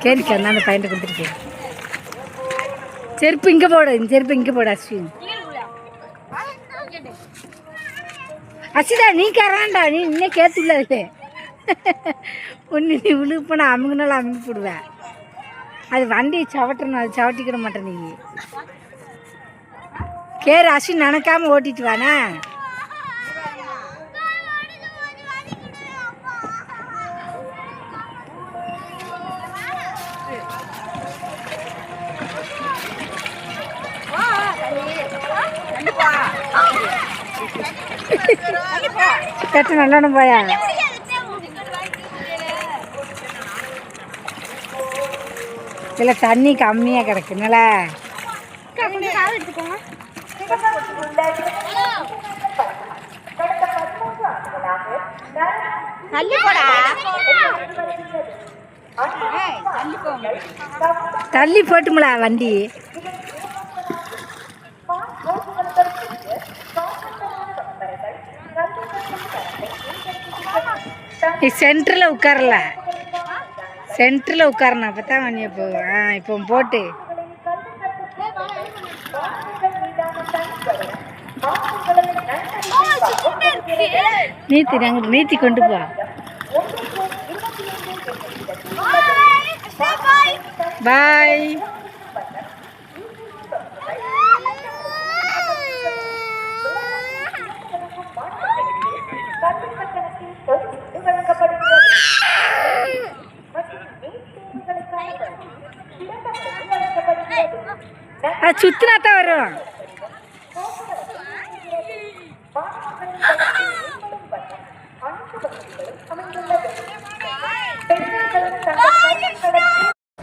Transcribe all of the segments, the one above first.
கேரிக்கா அந்த பையன் கொடுத்துருக்கேன். செருப்பு இங்கே போடு, செருப்பு இங்கே போடு. அஸ்வின் அசிதா நீ கராண்டா, நீ இன்னும் கேத்துள்ள ஒன்று நீ விழுப்புனா அமுகுனாலும் அமுகி போடுவேன். அது வண்டி சவட்டணும், அது சவட்டிக்கிற மாட்டேன். நீ கேரு அஸ்வின் நினைக்காம ஓட்டிட்டு வானே. கட்டு நல்ல போயா. இல்லை தண்ணி கம்மியாக கிடக்குனால தள்ளி போட்டுங்களா வண்டி. நீ சென்டரில் உட்காரல, சென்டரில் உட்காரணும், அப்போ தான் வண்டியை போகும். இப்போ போட்டு நீத்தி நாங்கள் நீத்தி கொண்டு போ. பாய். சுத்தினா தான் வரும்.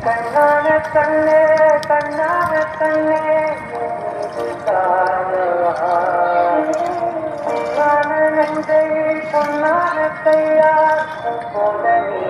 கண்ணான கண்ணே கண்ணான கண்ணே பொன்னான கையா போல நீ